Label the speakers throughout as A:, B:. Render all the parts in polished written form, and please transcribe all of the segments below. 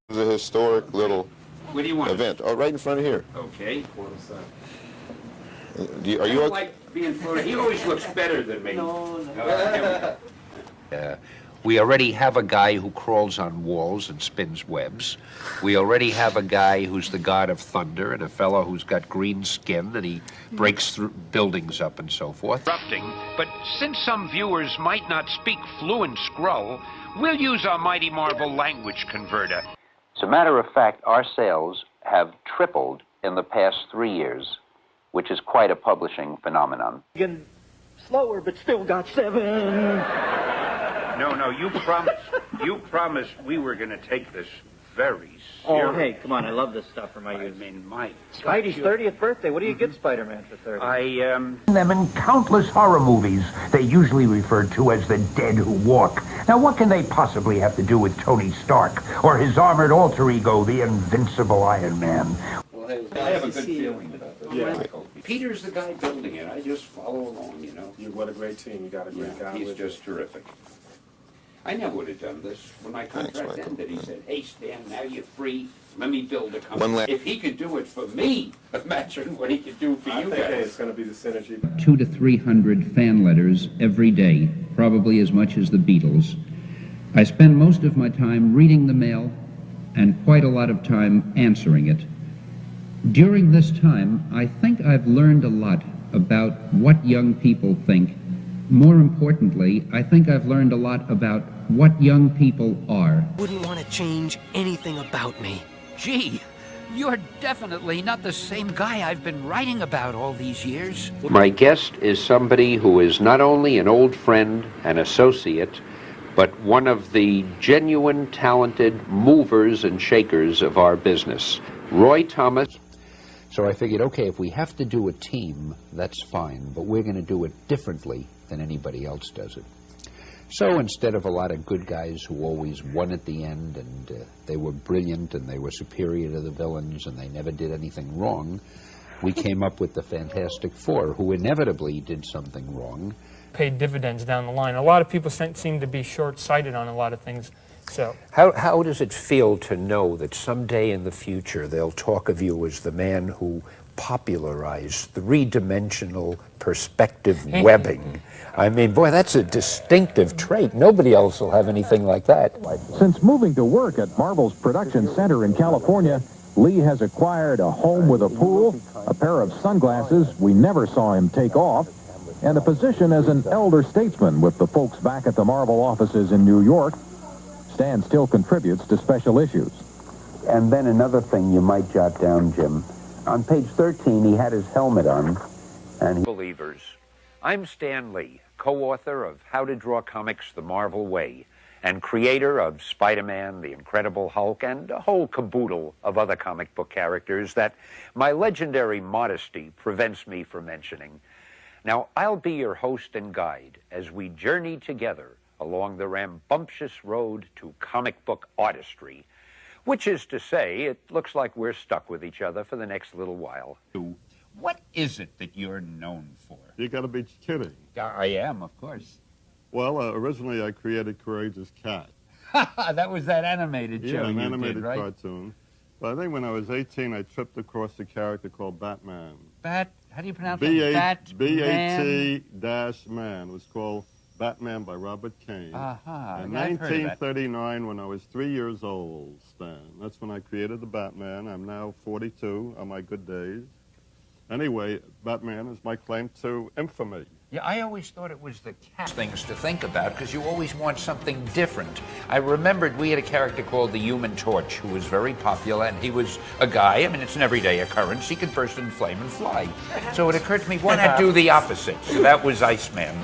A: It's a historic little
B: What do you want?
A: event. Oh, right in front of here.
B: Okay.
A: Are
B: I
A: you
B: don't
A: okay?
B: like being floated. He always looks better than me. No.
C: We already have a guy who crawls on walls and spins webs. We already have a guy who's the god of thunder and a fellow who's got green skin and he breaks through buildings up and so forth. But since some viewers might not speak fluent Skrull, we'll use our mighty Marvel language converter. As a matter of fact, our sales have tripled in the past 3 years, which is quite a publishing phenomenon.
D: Slower, but still got 7.
B: No, you promised we were going to take this very serious.
D: Oh, hey, come on, I love this stuff for my youth.
B: I mean, my...
D: Spidey's 30th birthday. What do you get Spider-Man for 30?
E: Them in countless horror movies, they usually referred to as the dead who walk. Now, what can they possibly have to do with Tony Stark or his armored alter ego, the invincible Iron Man?
B: Well, I have a good feeling about this. Yeah. Peter's the guy building it. I just follow along, you know.
F: What a great team. You got a great guy.
B: He's just terrific. I never would have done this. When my contract ended, he said, hey, Stan, now you're free. Let me build a company. If he could do it for me, imagine what he could do for you guys.
F: I think it's going to be the synergy.
G: 200 to 300 fan letters every day, probably as much as the Beatles. I spend most of my time reading the mail and quite a lot of time answering it. During this time, I think I've learned a lot about what young people think. More importantly, I think I've learned a lot about what young people are.
H: Wouldn't want to change anything about me.
C: Gee, you're definitely not the same guy I've been writing about all these years.
G: My guest is somebody who is not only an old friend and associate, but one of the genuine talented movers and shakers of our business, Roy Thomas. So I figured, okay, if we have to do a team, that's fine, but we're going to do it differently than anybody else does it. So instead of a lot of good guys who always won at the end and they were brilliant and they were superior to the villains and they never did anything wrong, we came up with the Fantastic Four, who inevitably did something wrong.
I: Paid dividends down the line. A lot of people seem to be short-sighted on a lot of things. So,
C: How does it feel to know that someday in the future they'll talk of you as the man who popularized three-dimensional perspective webbing? I mean, boy, that's a distinctive trait. Nobody else will have anything like that.
J: Since moving to work at Marvel's production center in California, Lee has acquired a home with a pool, a pair of sunglasses we never saw him take off, and a position as an elder statesman with the folks back at the Marvel offices in New York. Stan still contributes to special issues.
G: And then another thing you might jot down, Jim. On page 13, he had his helmet on, and
C: Believers. I'm Stan Lee, co-author of How to Draw Comics the Marvel Way, and creator of Spider-Man, the Incredible Hulk, and a whole caboodle of other comic book characters that my legendary modesty prevents me from mentioning. Now, I'll be your host and guide as we journey together along the rambunctious road to comic book artistry, which is to say, it looks like we're stuck with each other for the next little while. What is it that you're known for?
K: You gotta be kidding.
C: I am, of course.
K: Well, originally I created Courageous Cat.
C: That was that animated show
K: an
C: you
K: animated
C: did, right?
K: cartoon. But I think when I was 18, I tripped across a character called Batman.
C: How do you pronounce it?
K: B-A-T--man was called Batman by Robert Kane. In
C: I've heard of that.
K: 1939, when I was 3 years old, Stan. That's when I created the Batman. I'm now 42 on my good days. Anyway, Batman is my claim to infamy.
C: Yeah, I always thought it was the cat things to think about because you always want something different. I remembered we had a character called the Human Torch who was very popular, and he was a guy. I mean, it's an everyday occurrence. He could burst in flame and fly. So it occurred to me, why not do the opposite? So that was Iceman.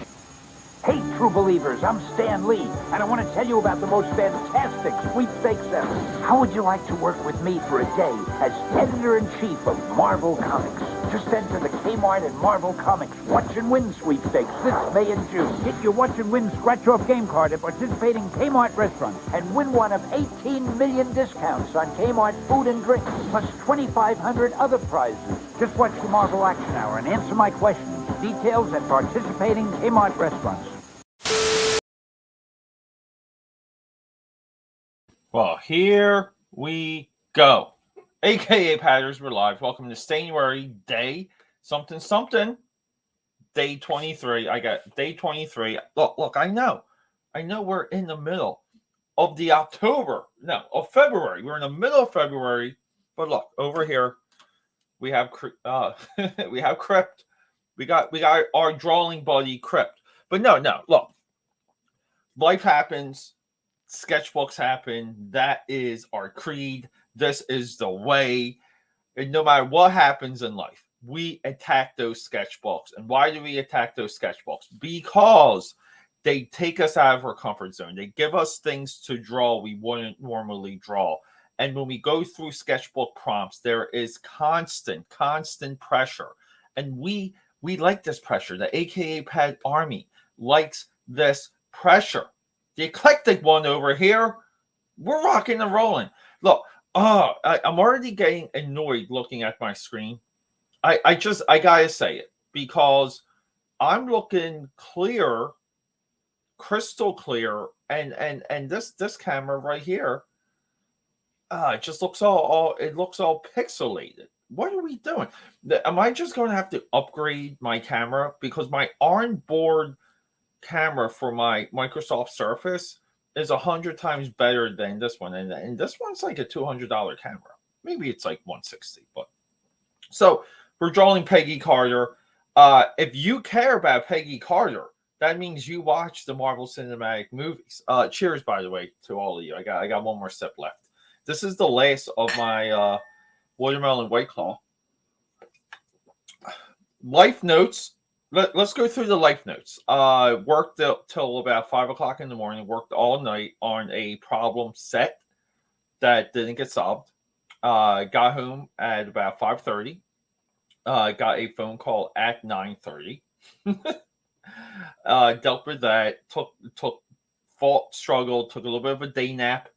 E: Hey, true believers, I'm Stan Lee, and I want to tell you about the most fantastic sweepstakes ever. How would you like to work with me for a day as editor-in-chief of Marvel Comics? Just enter the Kmart and Marvel Comics Watch and Win sweepstakes this May and June. Get your Watch and Win scratch-off game card at participating Kmart restaurants and win one of 18 million discounts on Kmart food and drink, plus 2,500 other prizes. Just watch the Marvel Action Hour and answer my questions. Details at participating Kmart restaurants.
F: Well, here
L: we go. AKA Patters, we're live. Welcome to StanUARY Day something something. Day 23. I got day 23. Look, I know we're in the middle of the of February. We're in the middle of February, but look, over here we have we have Crypt. We got our drawing buddy Crypt. But no, look. Life happens, sketchbooks happen. That is our creed. This is the way. And no matter what happens in life, we attack those sketchbooks. And why do we attack those sketchbooks? Because they take us out of our comfort zone. They give us things to draw we wouldn't normally draw. And when we go through sketchbook prompts, there is constant pressure. And we like this pressure. The AKA Pad Army likes this pressure. The eclectic one over here, we're rocking and rolling. Look, I'm already getting annoyed looking at my screen. I gotta say it, because I'm looking clear, crystal clear, and this camera right here, it just looks all pixelated. What are we doing? Am I just going to have to upgrade my camera? Because my onboard camera for my Microsoft Surface is 100 times better than this one, and this one's like a $200 camera. Maybe it's like $160. But so we're drawing Peggy Carter. If you care about Peggy Carter, that means you watch the Marvel Cinematic movies. Cheers, by the way, to all of you. I got one more sip left. This is the last of my watermelon White Claw. Life notes. Let's go through the life notes. Worked till about 5 o'clock in the morning. Worked all night on a problem set that didn't get solved. Got home at about 5:30. Got a phone call at 9:30. Dealt with that. Fought, struggled. Took a little bit of a day nap.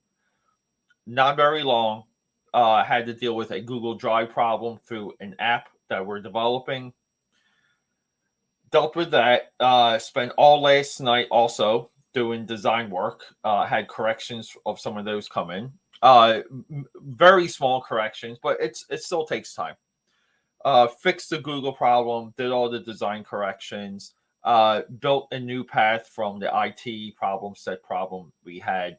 L: Not very long. Had to deal with a Google Drive problem through an app that we're developing. Dealt with that. Spent all last night also doing design work. Had corrections of some of those come in. Very small corrections, but it still takes time. Fixed the Google problem. Did all the design corrections. Built a new path from the IT problem we had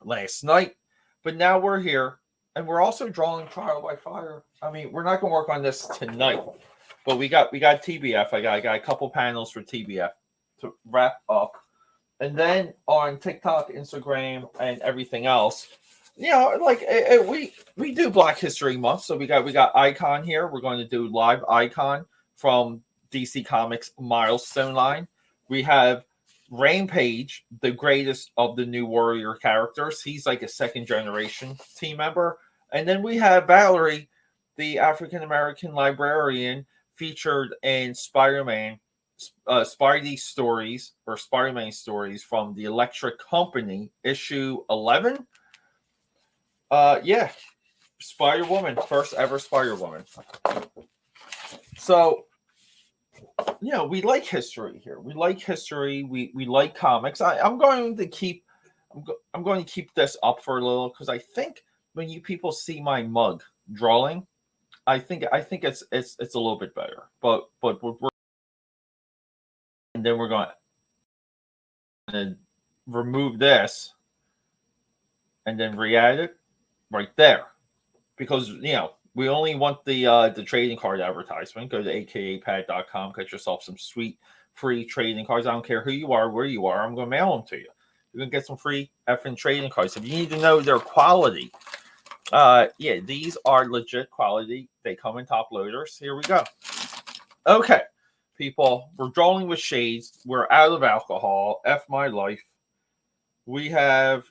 L: last night. But now we're here, and we're also drawing Trial by Fire. I mean, we're not going to work on this tonight. But we got TBF. I got a couple panels for TBF to wrap up, and then on TikTok, Instagram, and everything else, like we do Black History Month. So we got Icon here. We're going to do live Icon from DC Comics Milestone line. We have Rampage, the greatest of the New Warrior characters. He's like a second generation team member, and then we have Valerie, the African American librarian, featured in Spider-Man, Spidey stories, or Spider-Man stories from the Electric Company, issue 11. Spider-Woman, first ever Spider-Woman. So, we like history here. We like history. We like comics. I'm going to keep this up for a little, because I think when you people see my mug drawing, I think it's a little bit better, but we're and then we're going to remove this and then re-add it right there, because we only want the trading card advertisement. Go to akapad.com, get yourself some sweet free trading cards. I don't care who you are, where you are. I'm going to mail them to you. You're going to get some free effing trading cards. If you need to know their quality. These are legit quality. They come in top loaders. Here we go. Okay, people, we're drawing with shades. We're out of alcohol. F my life. We have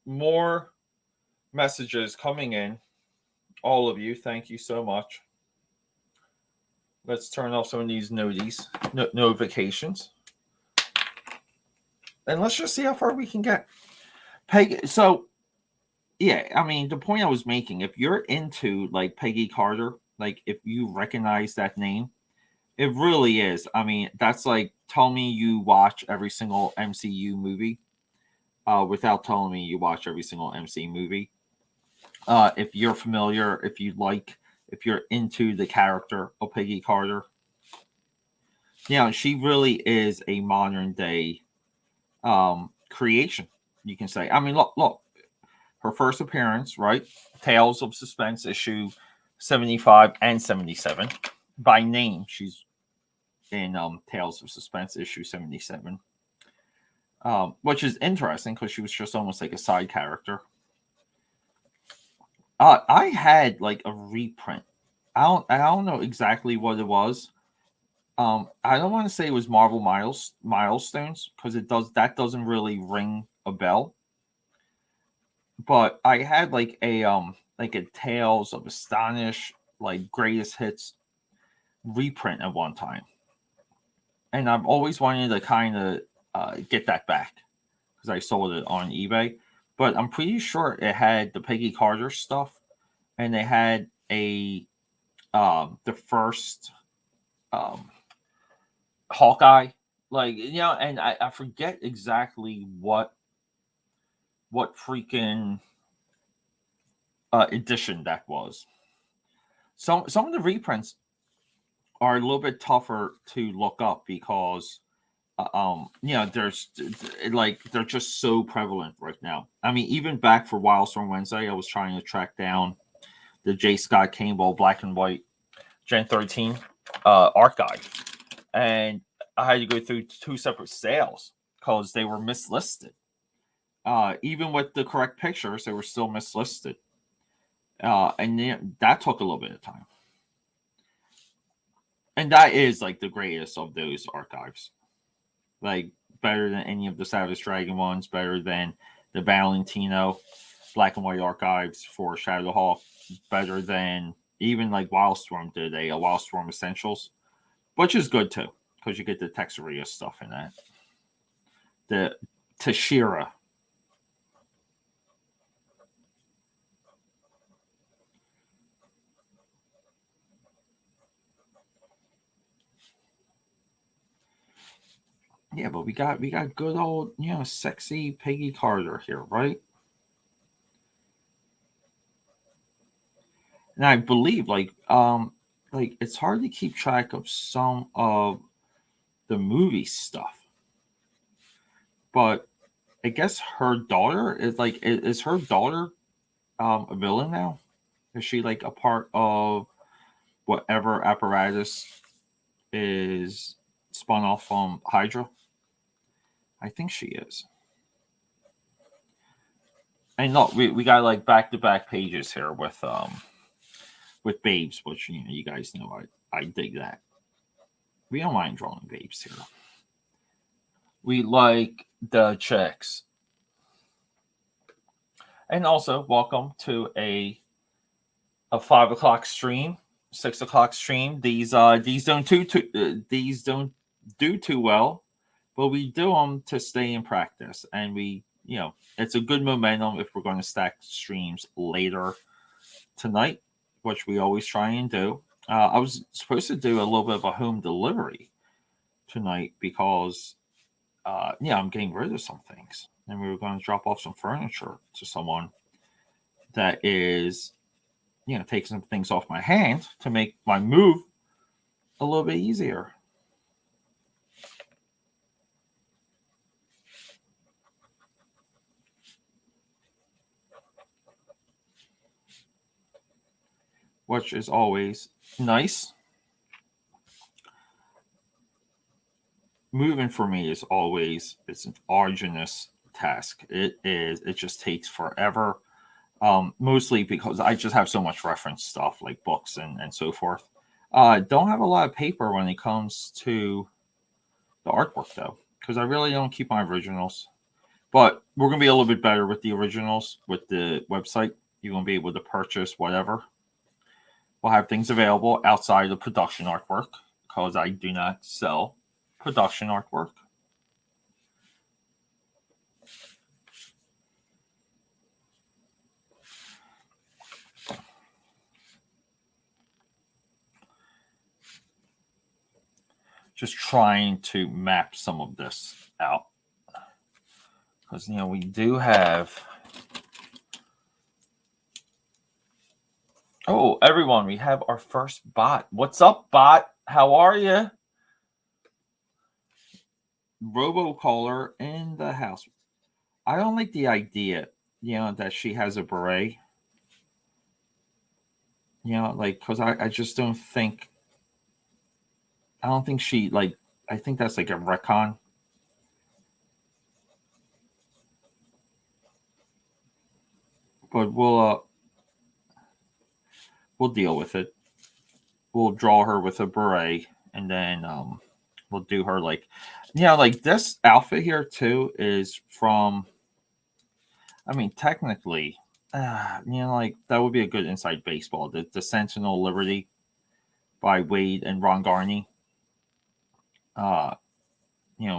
L: more messages coming in. All of you, thank you so much. Let's turn off some of these notifications. And let's just see how far we can get. Peggy, so I mean, the point I was making, if you're into like Peggy Carter, like if you recognize that name, it really is. I mean, that's like tell me you watch every single MCU movie without telling me you watch every single MCU movie. If you're familiar, if you're into the character of Peggy Carter, she really is a modern day creation, you can say. I mean, look, her first appearance, right? Tales of Suspense, issue 75 and 77. By name, she's in Tales of Suspense, issue 77. Which is interesting because she was just almost like a side character. I had like a reprint. I don't know exactly what it was. I don't want to say it was Marvel Milestones because that doesn't really ring a bell. But I had like a Tales of Astonish, like Greatest Hits reprint at one time, and I've always wanted to kind of get that back because I sold it on eBay. But I'm pretty sure it had the Peggy Carter stuff, and they had the first Hawkeye, and I forget exactly what freaking edition that was. Some of the reprints are a little bit tougher to look up because there's they're just so prevalent right now. I mean, even back for Wildstorm Wednesday, I was trying to track down the J. Scott Campbell black and white Gen 13 archive, and I had to go through 2 separate sales because they were mislisted. Even with the correct pictures, they were still mislisted. And that took a little bit of time. And that is like the greatest of those archives. Like better than any of the Savage Dragon ones, better than the Valentino black and white archives for Shadowhawk, better than even like Wildstorm did a Wildstorm Essentials, which is good too, because you get the Texeria stuff in that. The Tashira. Yeah, but we got good old, sexy Peggy Carter here, right? And I believe like it's hard to keep track of some of the movie stuff. But I guess her daughter is her daughter a villain now? Is she like a part of whatever apparatus is spun off from Hydra? I think she is. And look, we got like back-to-back pages here with babes, which you guys know I dig that. We don't mind drawing babes here. We like the chicks. And also, welcome to a 5 o'clock stream, 6 o'clock stream. These don't do too well, but we do them to stay in practice, and it's a good momentum if we're going to stack streams later tonight, which we always try and do. I was supposed to do a little bit of a home delivery tonight because I'm getting rid of some things, and we were going to drop off some furniture to someone that is taking some things off my hand to make my move a little bit easier. Which is always nice. Moving for me it's an arduous task. It just takes forever. Mostly because I just have so much reference stuff like books and so forth. Don't have a lot of paper when it comes to the artwork though, because I really don't keep my originals. But we're going to be a little bit better with the originals with the website. You're going to be able to purchase whatever. We'll have things available outside of production artwork because I do not sell production artwork. Just trying to map some of this out because we do have Oh, everyone, we have our first bot. What's up, bot? How are you? Robocaller in the house. I don't like the idea, that she has a beret. Because I just don't think, I don't think she, I think that's like a retcon. But we'll deal with it. We'll draw her with a beret, and then we'll do her like this outfit here too is from. I mean, technically, that would be a good inside baseball. The Sentinel Liberty by Wade and Ron Garney.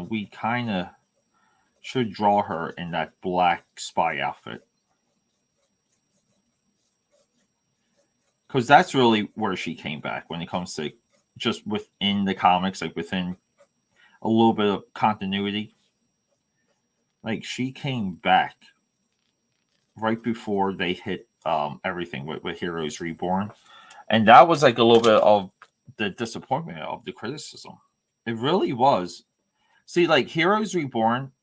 L: We kind of should draw her in that black spy outfit. Because that's really where she came back when it comes to just within the comics, like within a little bit of continuity. Like she came back right before they hit everything with Heroes Reborn. And that was like a little bit of the disappointment of the criticism. It really was. See, like Heroes Reborn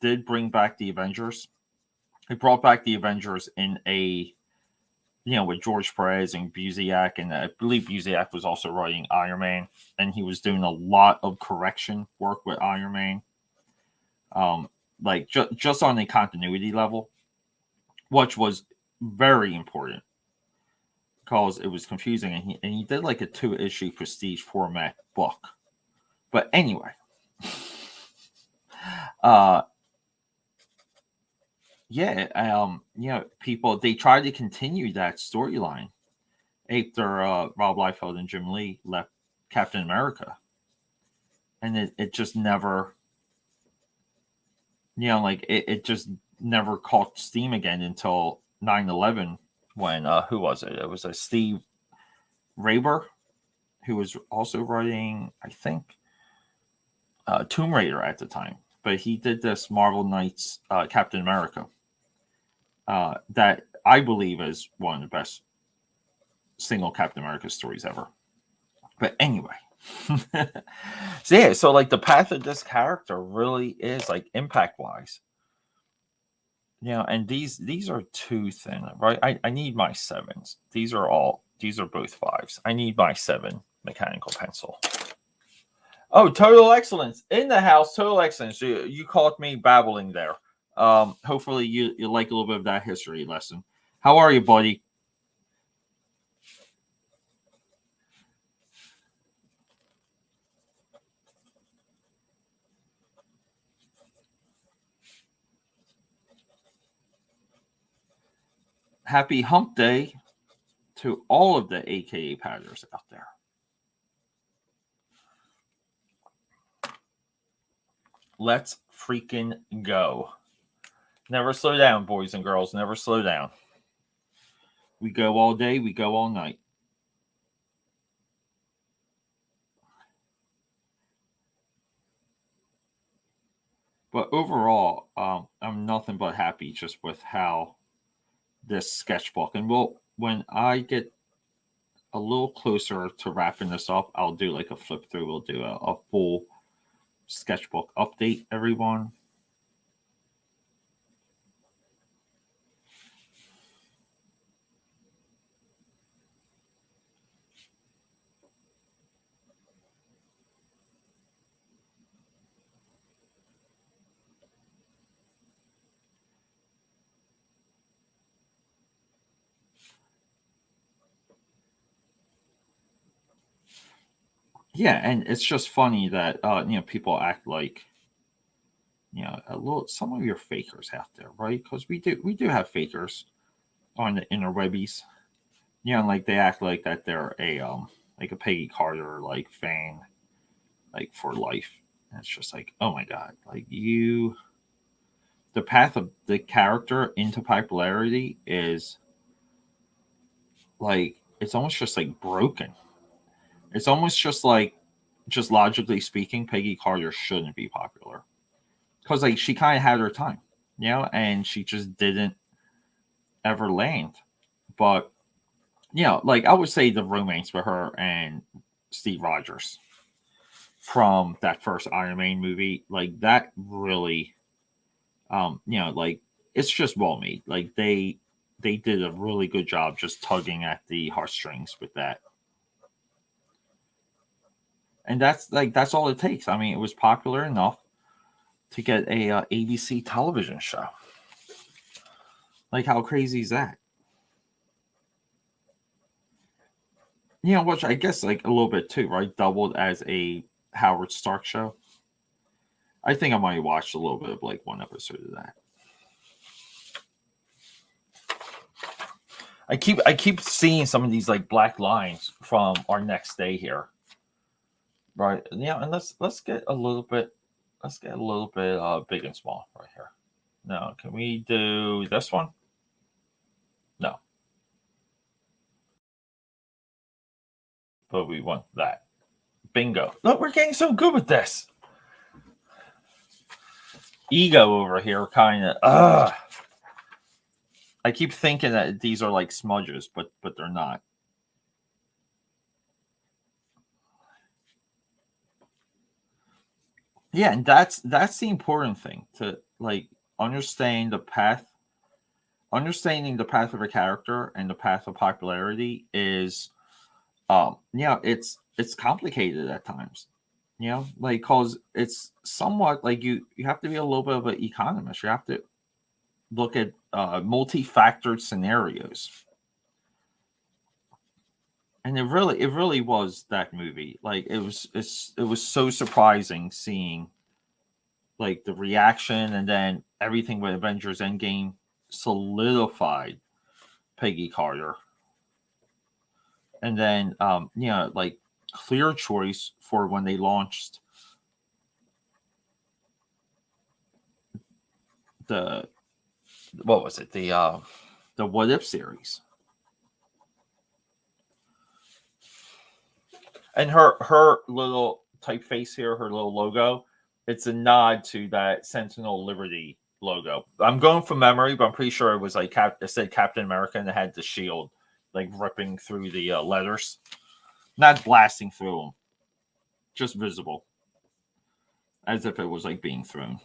L: did bring back the Avengers. It brought back the Avengers in a with George Perez and Busiek, and I believe Busiek was also writing Iron Man, and he was doing a lot of correction work with Iron Man, just on the continuity level, which was very important because it was confusing, and he did like a 2-issue prestige format book. But anyway, people, they tried to continue that storyline after Rob Liefeld and Jim Lee left Captain America. And it just never, it just never caught steam again until 9/11 when, who was it? It was a Steve Raber, who was also writing, I think, Tomb Raider at the time. But he did this Marvel Knights Captain America that I believe is one of the best single Captain America stories ever. But anyway. So like the path of this character really is like impact wise. And these are too thin, right? I need my 7s. These are both 5s. I need my 7 mechanical pencil. Oh, Total Excellence in the house. Total Excellence. You caught me babbling there. Hopefully you like a little bit of that history lesson. How are you, buddy? Happy Hump Day to all of the AKA padders out there. Let's freaking go. Never slow down, boys and girls. Never slow down. We go all day. We go all night. But overall, I'm nothing but happy just with how this sketchbook. And when I get a little closer to wrapping this up, I'll do like a flip through. We'll do a full sketchbook update, everyone. Yeah, and it's just funny that people act like some of your fakers out there, right? Because we do have fakers on the interwebbies. Like they act like that they're a Peggy Carter like fan, like for life. And it's just like, oh my god, like the path of the character into popularity is like it's almost just like broken. It's almost just like, just logically speaking, Peggy Carter shouldn't be popular because like she kind of had her time, and she just didn't ever land. But you know, like I would say the romance with her and Steve Rogers from that first Iron Man movie, like that really, you know, like it's just well made. Like they did a really good job just tugging at the heartstrings with that. And that's all it takes. I mean, it was popular enough to get a ABC television show. Like, how crazy is that? You know, which I guess like a little bit too, right? Doubled as a Howard Stark show. I think I might watch a little bit of like one episode of that. I keep seeing some of these like black lines from our next day here. Right. Yeah, and let's get a little bit big and small right here. Now, can we do this one? No. But we want that. Bingo. Look, we're getting so good with this. Ego over here kind of I keep thinking that these are like smudges, but they're not. Yeah, and that's the important thing, to like understanding the path of a character and the path of popularity is it's complicated at times. You know, like, cause it's somewhat like you have to be a little bit of an economist. You have to look at multi-factored scenarios. And it really was that movie. Like it was so surprising seeing like the reaction, and then everything with Avengers Endgame solidified Peggy Carter. And then you know, like clear choice for when they launched the What If series. And her little typeface here, her little logo, it's a nod to that Sentinel Liberty logo. I'm going from memory, but I'm pretty sure it was like it said Captain America, and it had the shield like ripping through the letters, not blasting through them, just visible, as if it was like being thrown.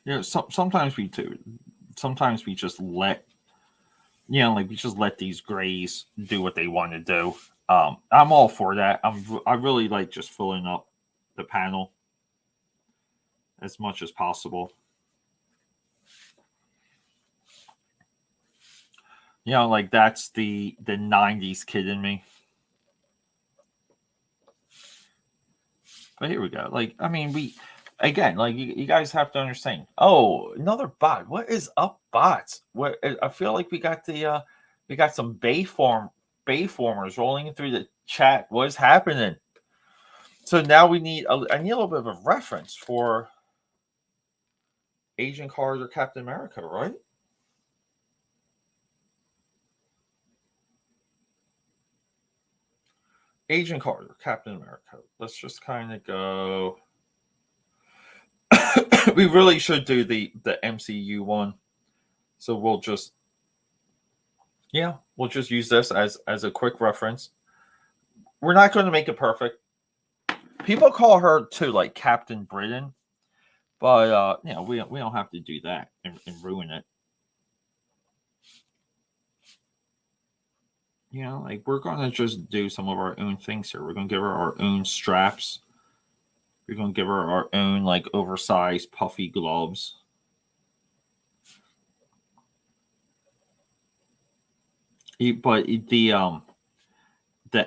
L: You know, sometimes we do. Sometimes we just let, you know, like we just let these grays do what they want to do. I'm all for that. I really like just filling up the panel as much as possible. You know, like that's the 90s kid in me. But here we go. Like, I mean, again, like you guys have to understand. Oh, another bot. What is up, bots? What, I feel like we got some Bayformers rolling through the chat. What is happening? So now I need a little bit of a reference for Agent Carter, Captain America, right? Agent Carter, Captain America. Let's just kind of go. We really should do the MCU one. So we'll just use this as a quick reference. We're not going to make it perfect. People call her too, like Captain Britain, but you know, we don't have to do that and ruin it. You know, like we're going to just do some of our own things here. We're going to give her our own straps. We're going to give her our own like oversized puffy gloves. But the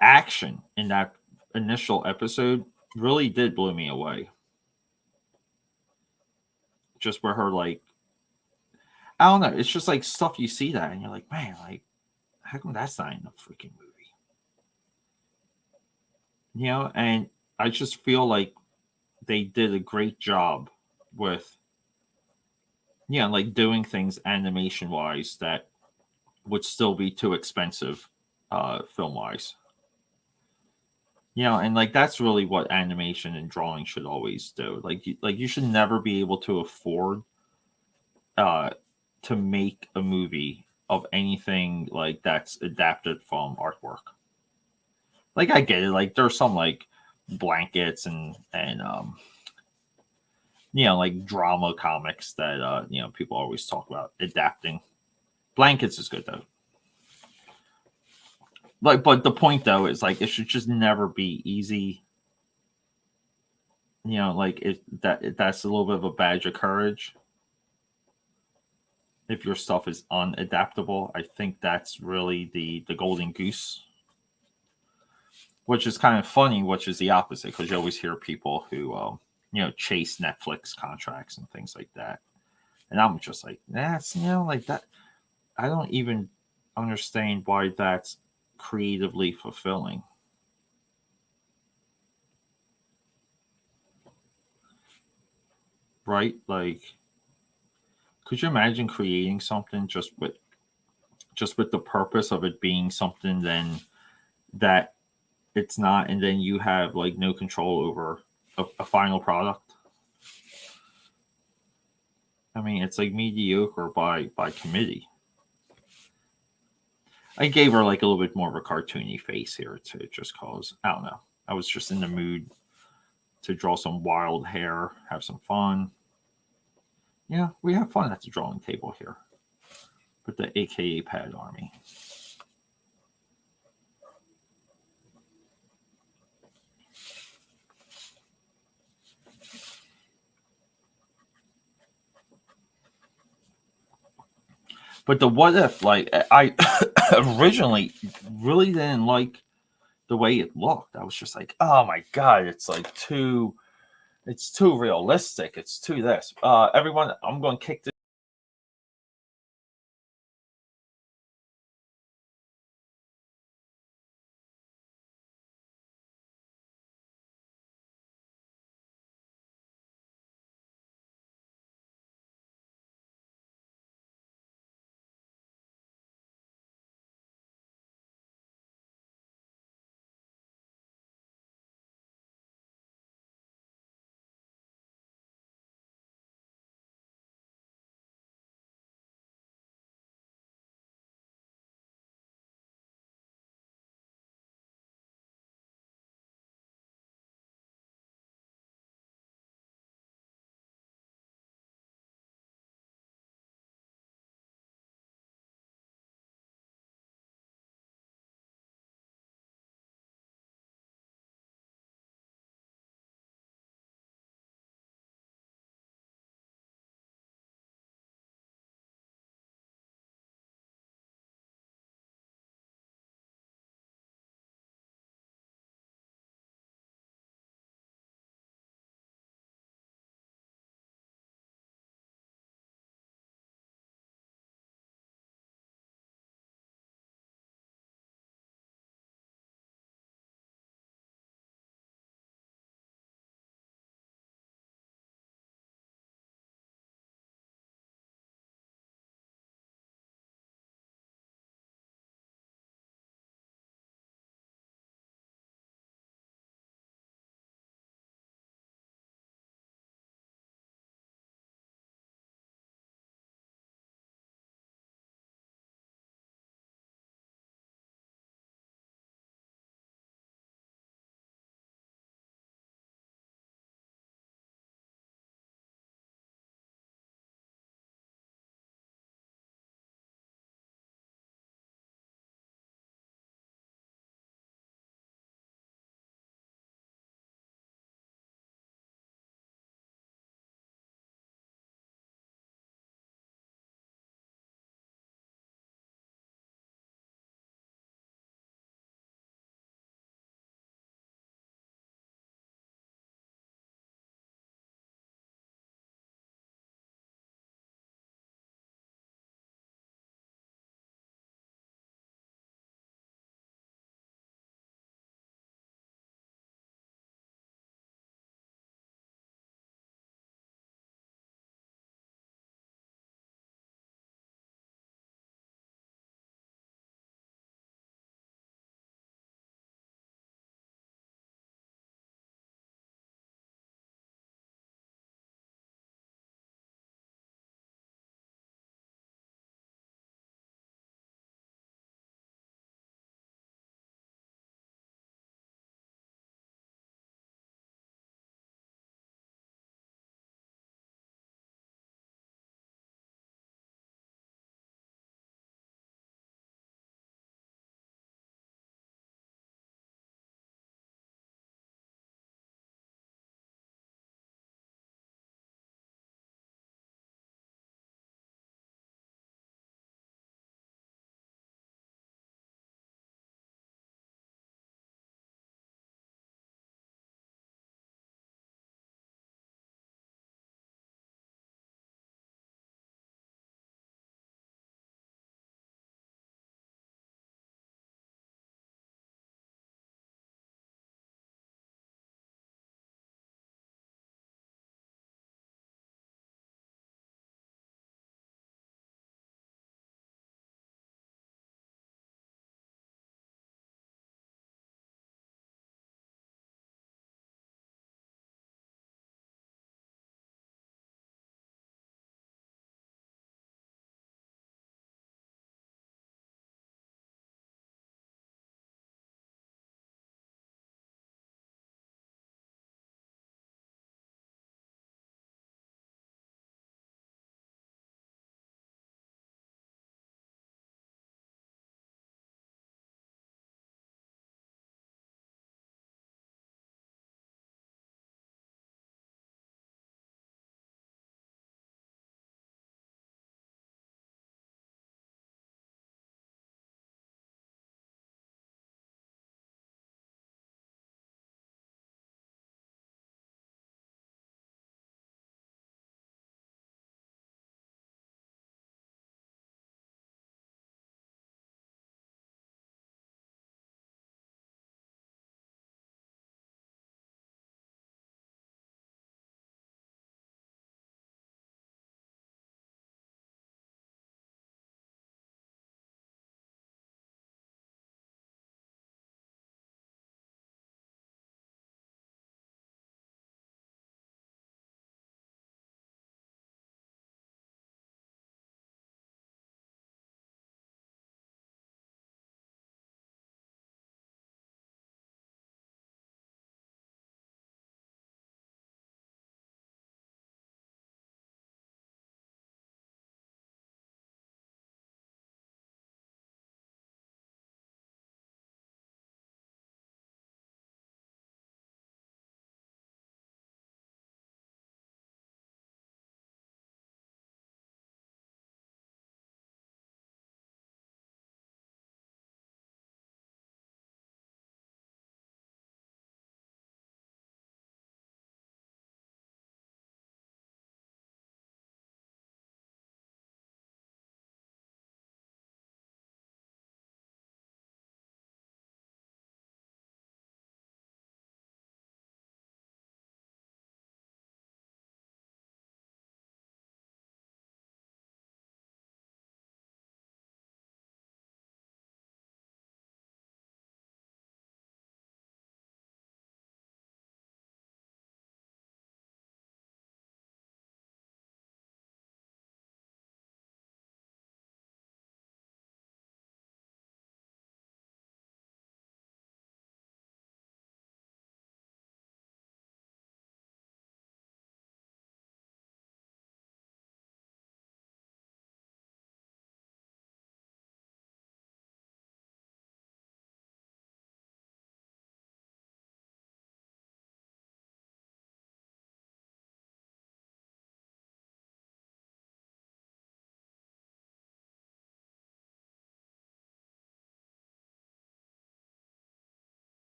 L: action in that initial episode really did blow me away. Just where her like, I don't know, it's just like stuff you see that and you're like, man, like, how come that's not in the freaking movie? You know, and I just feel like they did a great job with, like doing things animation wise that would still be too expensive, film wise. And like that's really what animation and drawing should always do. Like you should never be able to afford to make a movie of anything like that's adapted from artwork. Like I get it, like there's some like blankets and like drama comics that people always talk about adapting. Blankets is good though. Like, but the point though is like it should just never be easy. Like that's a little bit of a badge of courage. If your stuff is unadaptable, I think that's really the golden goose. Which is kind of funny, which is the opposite, because you always hear people who chase Netflix contracts and things like that. And I'm just like, that's like that. I don't even understand why that's creatively fulfilling. Right? Like, could you imagine creating something just with the purpose of it being something then that it's not, and then you have like no control over a final product? I mean, it's like mediocre by committee. I gave her like a little bit more of a cartoony face here too, just cause I don't know. I was just in the mood to draw some wild hair, have some fun. Yeah, we have fun at the drawing table here with the AKA Pad Army. But the what if, like, I originally really didn't like the way it looked. I was just like, oh my god, it's too realistic. It's too this. Everyone, I'm going to kick this.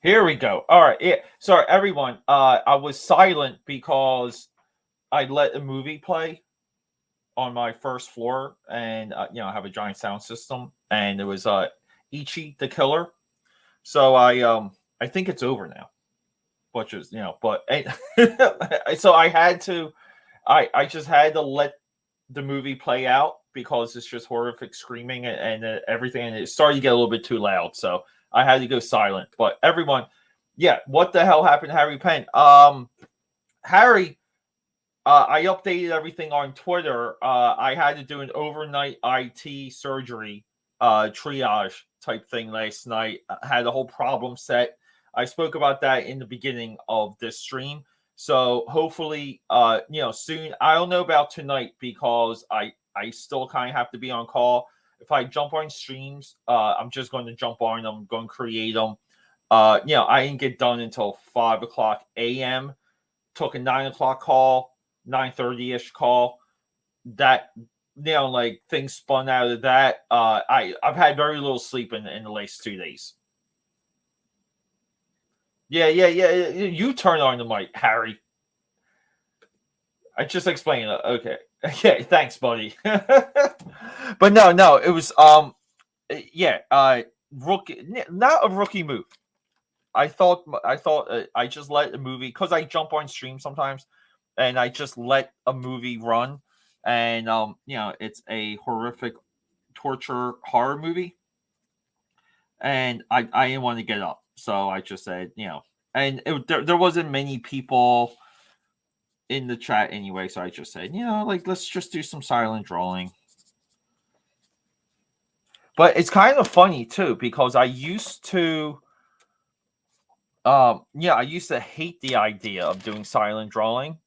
L: Here we go. All right. Yeah. Sorry, everyone. I was silent because I let a movie play on my first floor, and I have a giant sound system, and it was Ichi the Killer. So I think it's over now. But so I had to. I just had to let the movie play out because it's just horrific screaming and everything, and it started to get a little bit too loud. So I had to go silent. But everyone, yeah, what the hell happened to Harry Penn? Harry, I updated everything on Twitter. I had to do an overnight IT surgery, triage type thing last night. I had a whole problem set. I spoke about that in the beginning of this stream. So hopefully, soon. I don't know about tonight because I still kind of have to be on call. If I jump on streams, I'm just going to jump on them, going to create them. I didn't get done until 5:00 a.m. Took a 9:00 call, 9:30-ish call. That things spun out of that. I've had very little sleep in the last 2 days. Yeah. You turn on the mic, Harry. I just explained it. Okay. Okay. Thanks, buddy. But no, it was rookie, not a rookie move. I thought I just let a movie because I jump on stream sometimes, and I just let a movie run, and it's a horrific torture horror movie, and I didn't want to get up, so I just said and there wasn't many people in the chat anyway, so I just said let's just do some silent drawing. But it's kind of funny too because I used to. I used to hate the idea of doing silent drawing,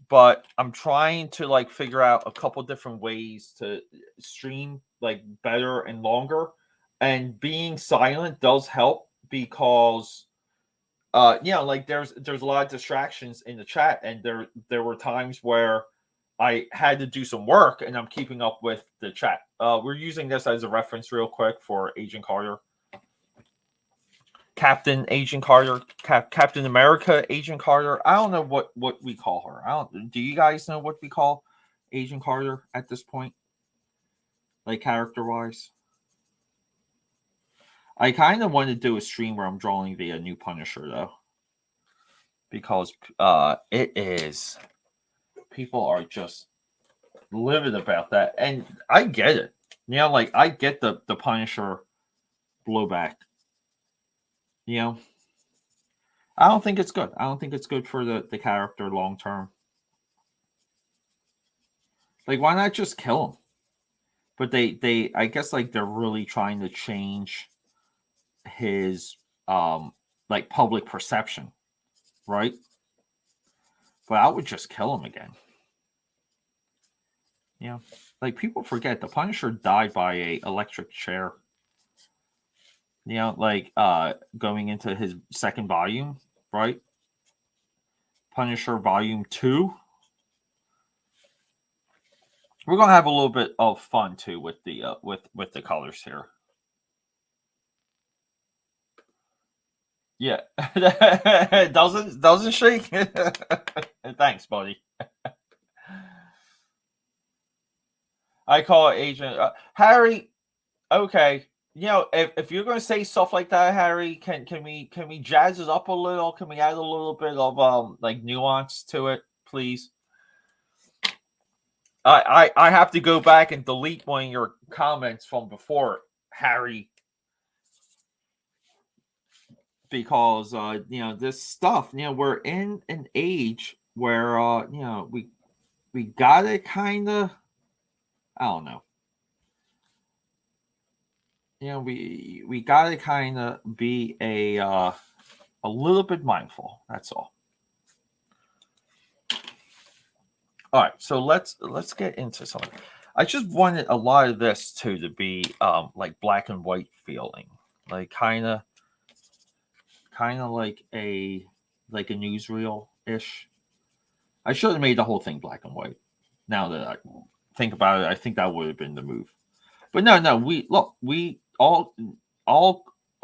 L: but I'm trying to figure out a couple different ways to stream better and longer, and being silent does help because there's a lot of distractions in the chat, and there were times where I had to do some work and I'm keeping up with the chat. We're using this as a reference real quick for Agent Carter. Captain Agent Carter, Captain America Agent Carter. I don't know what we call her. Do you guys know what we call Agent Carter at this point? Character wise? I kind of want to do a stream where I'm drawing the new Punisher though. Because it is, people are just livid about that. And I get it. I get the Punisher blowback. I don't think it's good. I don't think it's good for the character long term. Why not just kill him? But they I guess they're really trying to change his public perception, right? But I would just kill him again. People forget the Punisher died by a electric chair. Going into his second volume, right? Punisher Volume 2. We're gonna have a little bit of fun too with the with the colors here. Yeah, doesn't shake. Thanks, buddy. I call it Agent Harry. Okay. If you're going to say stuff like that, Harry, can we jazz it up a little? Can we add a little bit of nuance to it, please? I have to go back and delete one of your comments from before, Harry, because this stuff. We're in an age where we gotta kind of, I don't know. We gotta kind of be a little bit mindful. That's all. All right, so let's get into something. I just wanted a lot of this too to be black and white feeling, kind of like a newsreel ish. I should have made the whole thing black and white. Now that I think about it, I think that would have been the move. But no, we all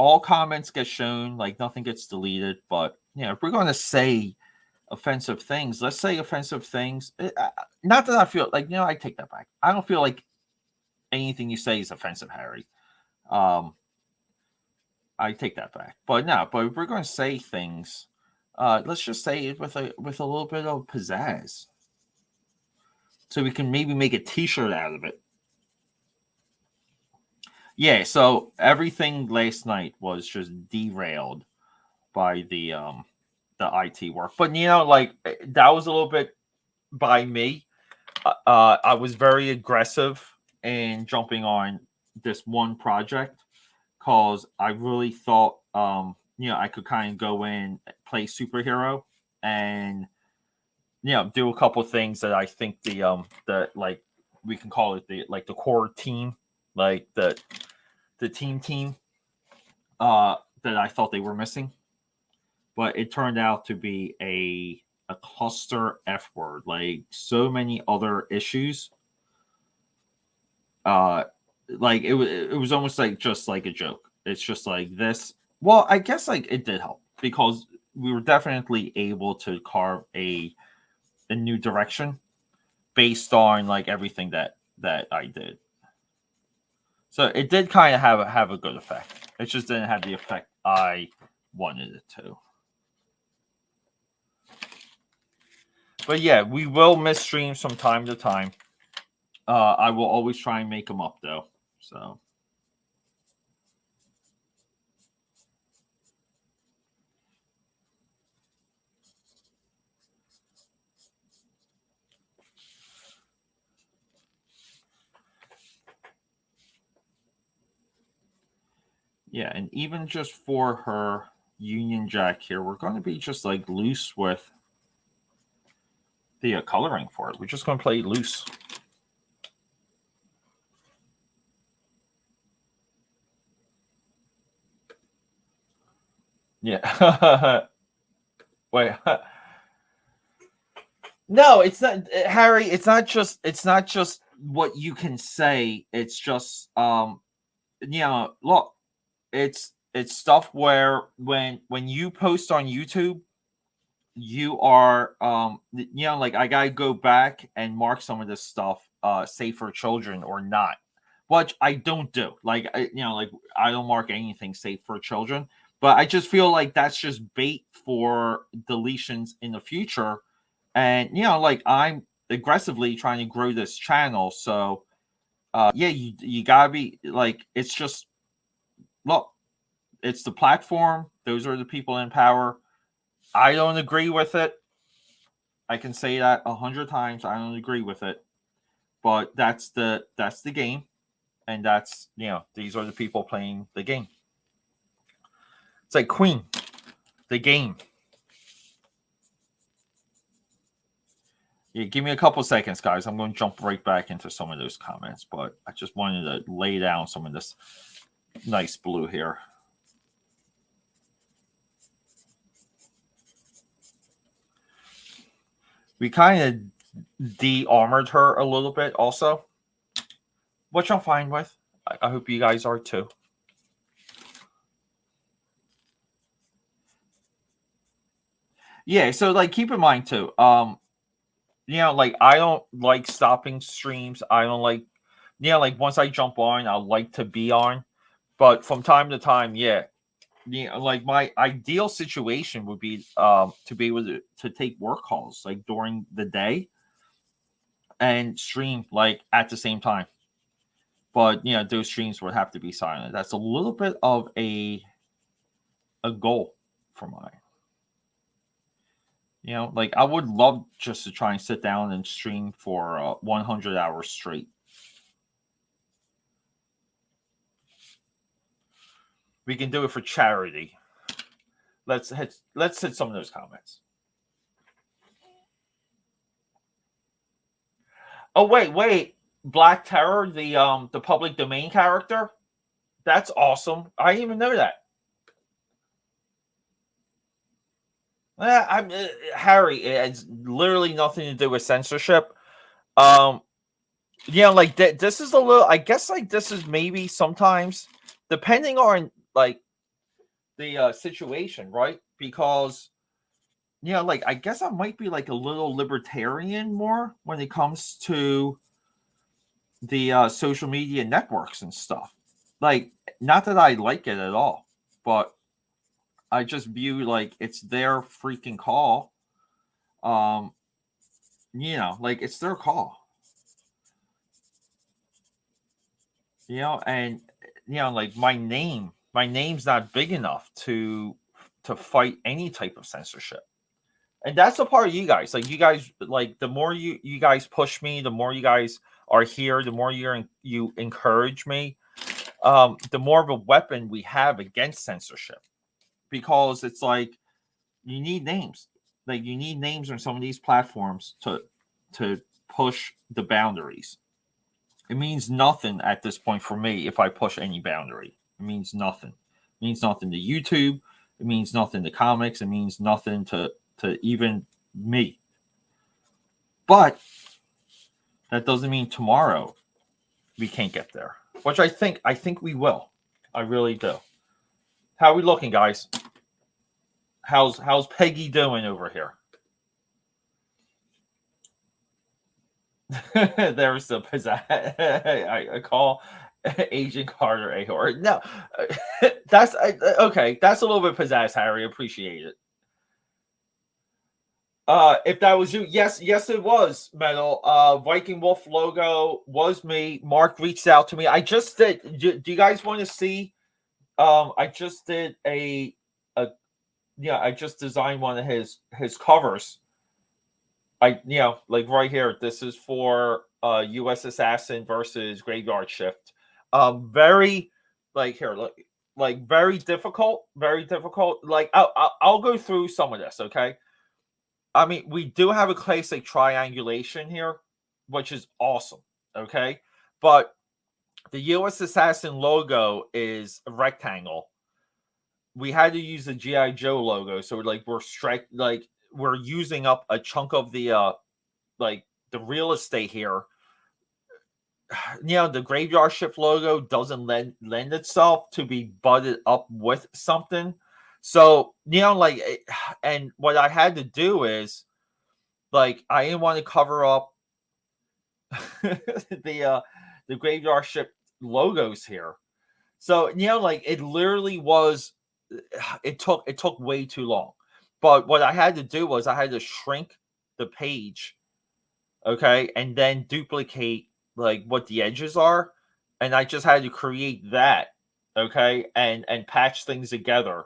L: all comments get shown, like nothing gets deleted. But if we're going to say offensive things, let's say offensive things. Not that I feel like, I take that back. I don't feel like anything you say is offensive, Harry. I take that back. But if we're going to say things, let's just say it with a little bit of pizzazz, so we can maybe make a T-shirt out of it. Yeah. So everything last night was just derailed by the IT work. But that was a little bit by me. I was very aggressive in jumping on this one project because I really thought I could kind of go in, play superhero, and do a couple of things that I think the like we can call it the core team, like the team that I thought they were missing. But it turned out to be a cluster F word, like so many other issues. Like it was almost like just like a joke. It's just like this. Well, I guess like it did help because we were definitely able to carve a new direction based on like everything that I did. So it did kind of have a good effect. It just didn't have the effect I wanted it to. But yeah, we will miss streams from time to time. I will always try and make them up though. So. Yeah, and even just for her Union Jack here, we're going to be just like loose with the coloring for it. We're just going to play loose. Yeah. Wait. No, it's not, Harry. It's not just what you can say. It's just look, it's stuff where when you post on YouTube, you are like I gotta go back and mark some of this stuff safe for children or not, which I don't do. Like I don't mark anything safe for children, but I just feel like that's just bait for deletions in the future. And like I'm aggressively trying to grow this channel, so yeah, you gotta be like, it's just, look, it's the platform. Those are the people in power. I don't agree with it. I can say that 100 times. I don't agree with it, but that's the game, and that's these are the people playing the game. It's like Queen, the game. Yeah, give me a couple seconds, guys. I'm going to jump right back into some of those comments, but I just wanted to lay down some of this nice blue here. We kind of de-armored her a little bit also, which I'm fine with. I hope you guys are too. Yeah, so like keep in mind too, like I don't like stopping streams. I don't like, like once I jump on, I like to be on. But from time to time, like my ideal situation would be to be able to take work calls like during the day and stream like at the same time. But those streams would have to be silent. That's a little bit of a goal for mine. Like I would love just to try and sit down and stream for 100 hours straight. We can do it for charity. Let's hit some of those comments. Oh wait, Black Terror, the public domain character. That's awesome. I didn't even know that. Harry, it has literally nothing to do with censorship. Like this is a little. I guess like this is maybe sometimes, depending on like the situation, right? Because like I guess I might be like a little libertarian more when it comes to the social media networks and stuff. Like, not that I like it at all, but I just view like it's their freaking call. Like it's their call. And like my name's not big enough to fight any type of censorship. And that's a part of you guys. Like, you guys, like, the more you guys push me, the more you guys are here, the more you encourage me, the more of a weapon we have against censorship. Because it's like, you need names. Like, you need names on some of these platforms to push the boundaries. It means nothing at this point for me if I push any boundary. It means nothing. It means nothing to YouTube. It means nothing to comics. It means nothing to even me. But that doesn't mean tomorrow we can't get there, which I think we will. I really do. How are we looking, guys? How's Peggy doing over here? There's the pizzazz. I call Agent Carter a whore. No, that's okay. That's a little bit pizzazz, Harry. Appreciate it. If that was you, yes, it was, Metal. Viking Wolf logo was me. Mark reached out to me. I just did. Do you guys want to see? I just did I just designed one of his covers. Like right here. This is for U.S. Assassin versus Graveyard Shift. Very like here. Look, like very difficult. Very difficult. Like I'll go through some of this. Okay. I mean, we do have a classic triangulation here, which is awesome. Okay. But the U.S. Assassin logo is a rectangle. We had to use the G.I. Joe logo. So we're using up a chunk of the the real estate here. The Graveyard Shift logo doesn't lend itself to be butted up with something. So, and what I had to do is, like, I didn't want to cover up the Graveyard Shift logos here. So, it literally was, it took way too long. But what I had to do was I had to shrink the page, okay, and then duplicate, like, what the edges are. And I just had to create that, okay, and patch things together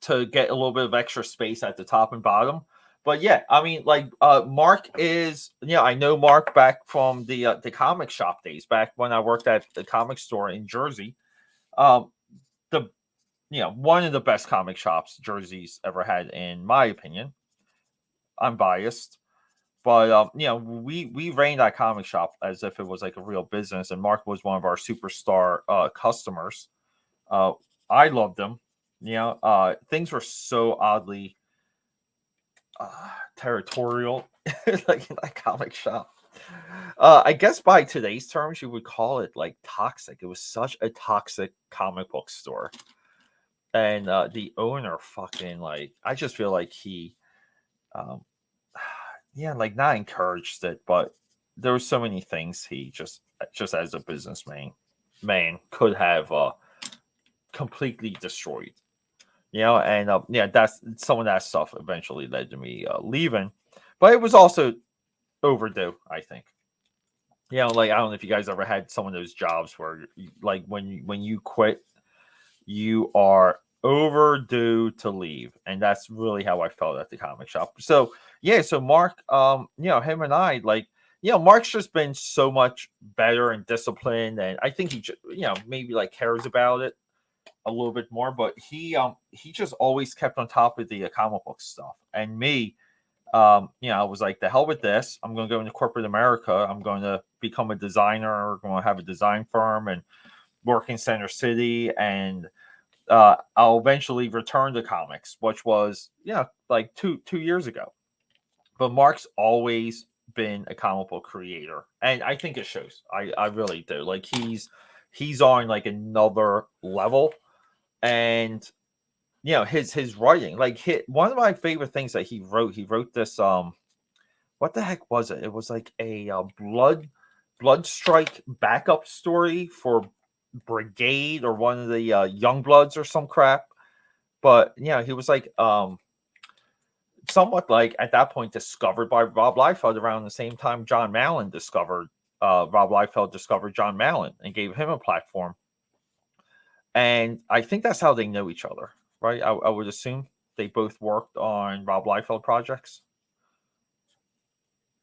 L: to get a little bit of extra space at the top and bottom. But yeah, I mean, like, Mark is, I know Mark back from the comic shop days, back when I worked at the comic store in Jersey. One of the best comic shops Jersey's ever had, in my opinion. I'm biased, but we ran that comic shop as if it was like a real business, and Mark was one of our superstar customers. I loved him. Things were so oddly territorial, like in that comic shop. I guess by today's terms, you would call it like toxic. It was such a toxic comic book store, and the owner fucking, like, I just feel like he, like, not encouraged it, but there were so many things he just as a businessman could have completely destroyed. That's some of that stuff eventually led to me leaving, but it was also overdue, I think. Like, I don't know if you guys ever had some of those jobs where, like, when you quit, you are overdue to leave, and that's really how I felt at the comic shop. So Mark, him and I, like, Mark's just been so much better and disciplined, and I think he just, maybe, like, cares about it a little bit more, but he just always kept on top of the comic book stuff. And me, I was like, the hell with this. I'm going to go into corporate America. I'm going to become a designer. I'm going to have a design firm and work in Center City. And I'll eventually return to comics, which was, like two years ago. But Mark's always been a comic book creator, and I think it shows. I really do. Like, he's on, like, another level. And you know, his writing. Like one of my favorite things that he wrote this what the heck was it? It was like a blood strike backup story for Brigade or one of the Young Bloods or some crap. But yeah, he was like somewhat like at that point discovered by Rob Liefeld around the same time John Mallon discovered Rob Liefeld discovered John Mallon and gave him a platform. And I think that's how they know each other, right? I would assume they both worked on Rob Liefeld projects.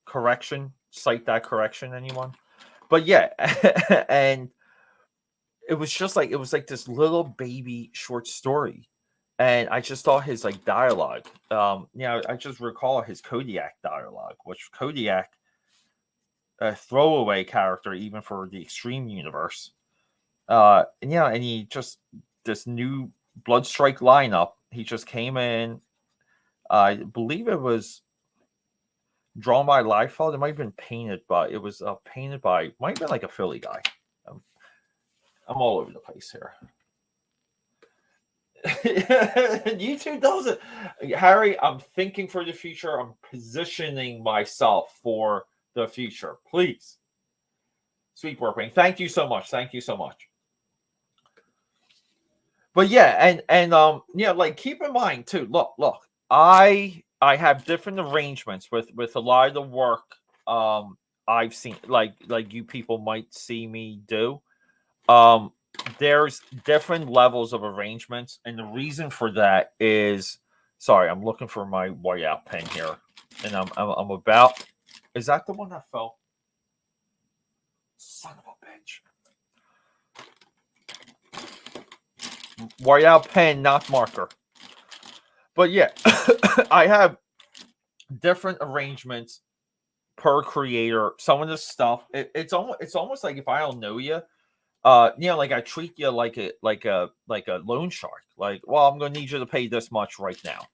L: Correction, cite that correction, anyone? But yeah, and it was like this little baby short story. And I just thought his like dialogue, I just recall his Kodiak dialogue, which Kodiak, a throwaway character even for the Extreme universe. And he just this new Bloodstrike lineup. He just came in. I believe it was drawn by Liefeld. It might have been painted by. It was painted by. Might have been like a Philly guy. I'm all over the place here. YouTube does it. Harry, I'm thinking for the future. I'm positioning myself for the future. Please. Sweet Warpaint. Thank you so much. Thank you so much. But yeah, and like keep in mind too. Look. I have different arrangements with a lot of the work I've seen like you people might see me do. There's different levels of arrangements, and the reason for that is, sorry, I'm looking for my whiteout pen here, and I'm about. Is that the one that fell? Son of a bitch! Whiteout pen, not marker. But yeah, I have different arrangements per creator. Some of the stuff, it's almost like if I don't know you. Like I treat you like a loan shark. Like, well, I'm going to need you to pay this much right now.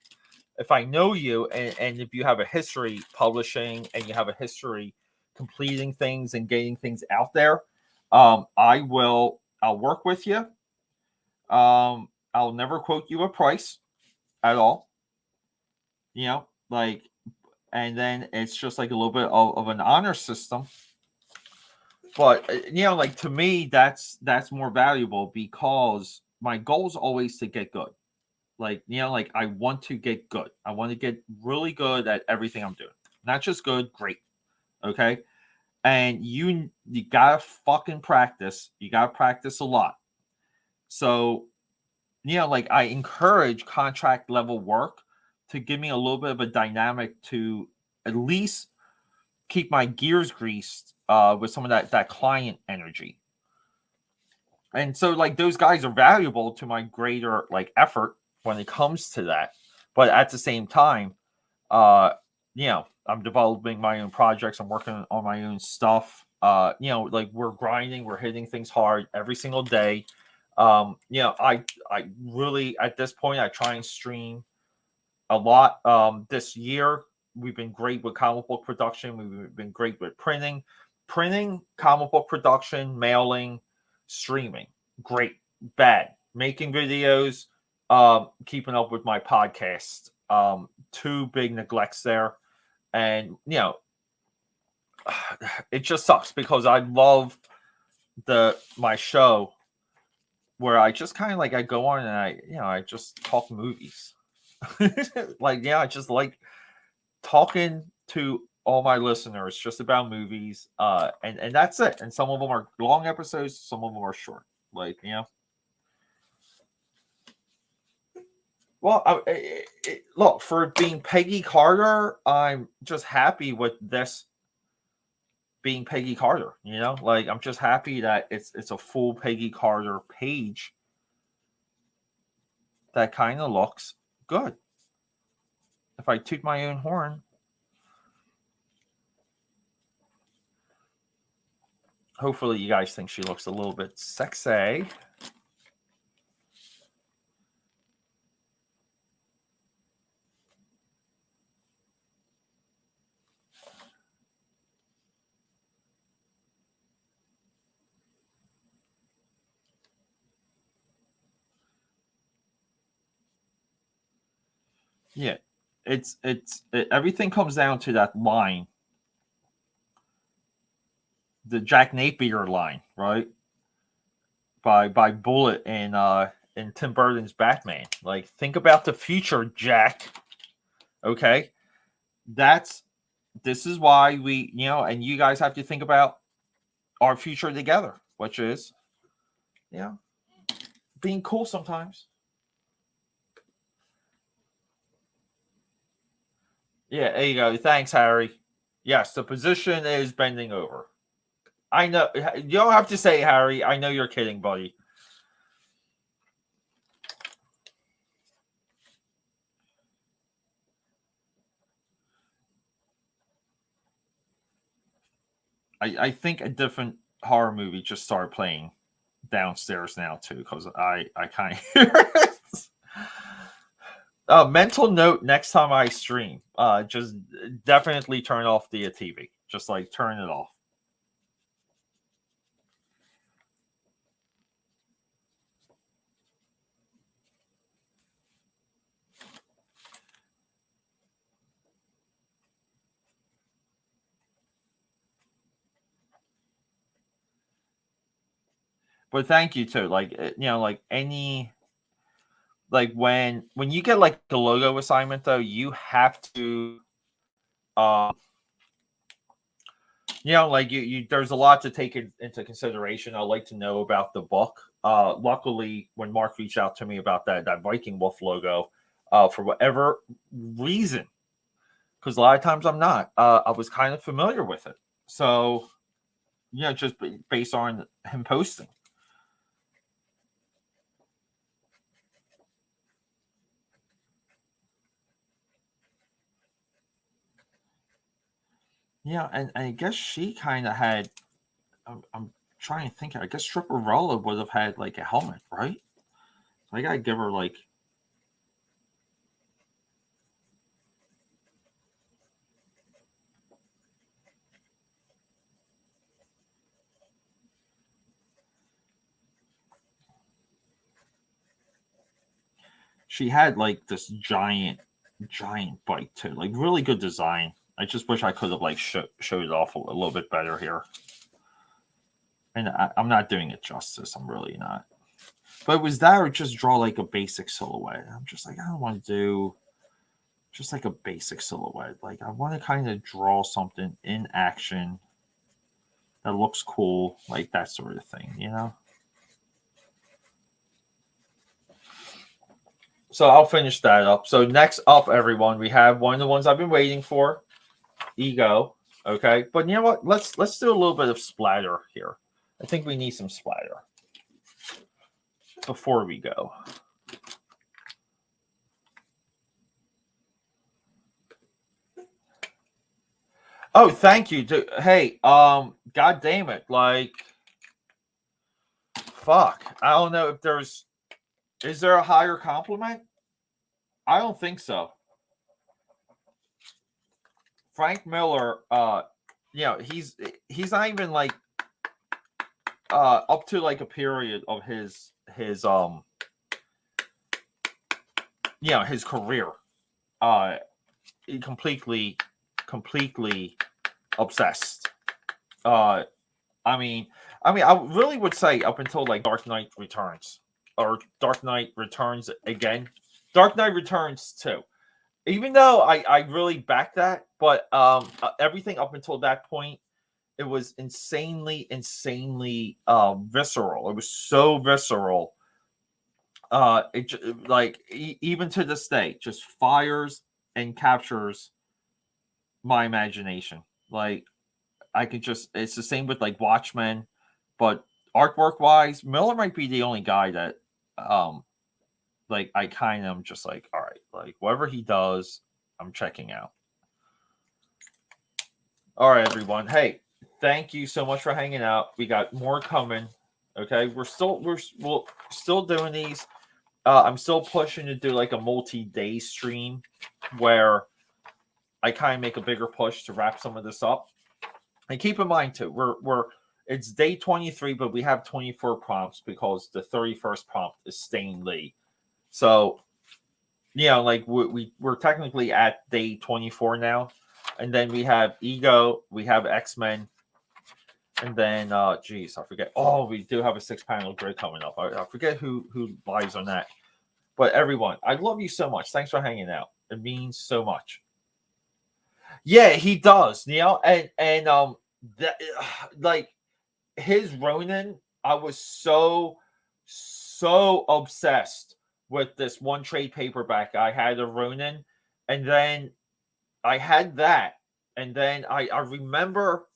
L: If I know you, and if you have a history publishing, and you have a history completing things and getting things out there, I'll work with you. I'll never quote you a price at all. And then it's just like a little bit of an honor system. But like to me, that's more valuable because my goal is always to get good. Like I want to get good. I want to get really good at everything I'm doing. Not just good, great. Okay, and you gotta fucking practice. You gotta practice a lot. So, like I encourage contract level work to give me a little bit of a dynamic to at least keep my gears greased with some of that client energy. And so like those guys are valuable to my greater like effort when it comes to that. But at the same time, I'm developing my own projects. I'm working on my own stuff. Like we're grinding, we're hitting things hard every single day. I really at this point I try and stream a lot. This year we've been great with comic book production. We've been great with printing, comic book production, mailing, streaming. Great, bad, making videos, keeping up with my podcast. Two big neglects there. And, it just sucks because I love my show where I just kind of like, I go on and I just talk movies. I just like talking to all my listeners just about movies. And that's it. And some of them are long episodes. Some of them are short. Well, look, for being Peggy Carter, I'm just happy with this being Peggy Carter. I'm just happy that it's a full Peggy Carter page that kind of looks good. If I toot my own horn, hopefully you guys think she looks a little bit sexy. Yeah, everything comes down to that line, the Jack Napier line, right? By Bullet in Tim Burton's Batman. Like, think about the future, Jack. Okay, this is why we, and you guys have to think about our future together, which is, being cool sometimes. Yeah, there you go. Thanks, Harry. Yes, the position is bending over. I know. You don't have to say, Harry. I know you're kidding, buddy. I think a different horror movie just started playing downstairs now too, because I kind of hear it. Mental note: next time I stream, just definitely turn off the TV. Just like turn it off. But thank you too. Like, like any, like when you get like the logo assignment though, you have to, like you there's a lot to take into consideration. I'd like to know about the book. Luckily, when Mark reached out to me about that Viking Wolf logo, for whatever reason, because a lot of times I'm not, I was kind of familiar with it. So, just based on him posting. Yeah, and I guess she kind of had. I'm trying to think. I guess Stripperella would have had like a helmet, right? So I gotta give her like. She had like this giant bite too, like really good design. I just wish I could have like showed it off a little bit better here. And I'm not doing it justice. I'm really not. But it was that or just draw like a basic silhouette. I'm just like, I don't want to do just like a basic silhouette. Like, I want to kind of draw something in action that looks cool, like that sort of thing, So I'll finish that up. So next up, everyone, we have one of the ones I've been waiting for, Ego. Okay, but you know what? Let's do a little bit of splatter here. I think we need some splatter before we go. Oh, thank you. Hey, God damn it. Like, fuck. I don't know if is there a higher compliment? I don't think so. Frank Miller, he's not even like up to like a period of his his career. He completely obsessed. I mean, I really would say up until like Dark Knight Returns or Dark Knight Returns again, Dark Knight Returns 2. Even though I really backed that, but everything up until that point, it was insanely visceral. It was so visceral. Even to this day, just fires and captures my imagination. Like, I could just, it's the same with like Watchmen, but artwork wise, Miller might be the only guy that like I kind of am just like, all right, like whatever he does, I'm checking out. All right, everyone. Hey, thank you so much for hanging out. We got more coming. Okay, we're still doing these. I'm still pushing to do like a multi-day stream where I kind of make a bigger push to wrap some of this up. And keep in mind too, it's day 23, but we have 24 prompts because the 31st prompt is Stan Lee. So you know, like we're technically at day 24 now, and then we have Ego, we have X-Men, and then geez, I forget. Oh, we do have a 6-panel grid coming up. I forget who lies on that. But everyone, I love you so much. Thanks for hanging out. It means so much. Yeah, he does, you know, and that, like his Ronin, I was so obsessed with this one trade paperback. I had a Ronin, and then I had that, and then I remember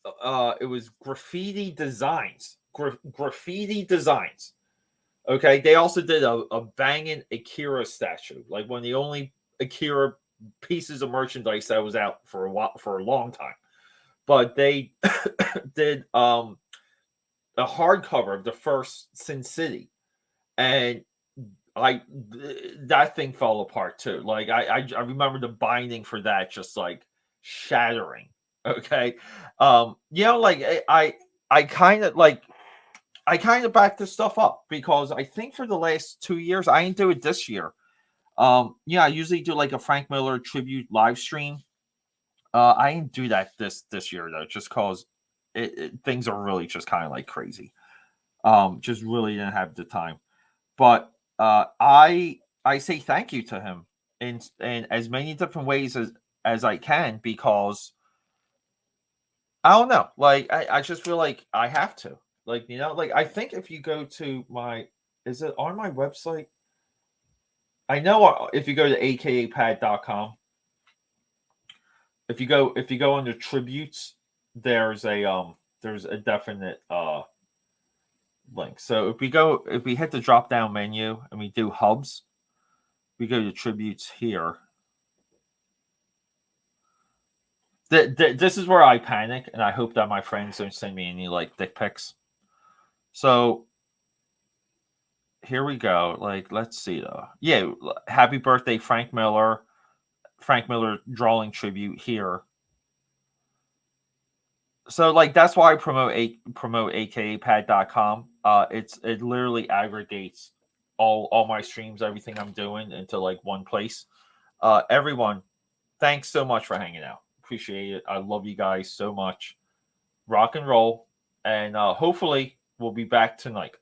L: it was Graffiti Designs. Graffiti Designs. Okay, they also did a banging Akira statue, like one of the only Akira pieces of merchandise that was out for a long time. But they did a hardcover of the first Sin City, and that thing fell apart too. Like I remember the binding for that just like shattering. Okay, you know, like I kind of like. I kind of backed this stuff up because I think for the last 2 years, I didn't do it this year. Yeah, I usually do like a Frank Miller tribute live stream. I didn't do that this year though, just cause things are really just kind of like crazy. Just really didn't have the time. But I say thank you to him in as many different ways as I can, because I don't know, like I just feel like I have to. Like, you know, like I think if you go to is it on my website? I know if you go to akapad.com, if you go under tributes, there's a definite link. So if we hit the drop down menu and we do hubs, we go to tributes here. This is where I panic, and I hope that my friends don't send me any like dick pics. So here we go. Like, let's see though. Yeah, happy birthday, Frank Miller. Frank Miller drawing tribute here. So like that's why I promote akapad.com. It literally aggregates all my streams, everything I'm doing into like one place. Everyone, thanks so much for hanging out. Appreciate it. I love you guys so much. Rock and roll, and hopefully we'll be back tonight.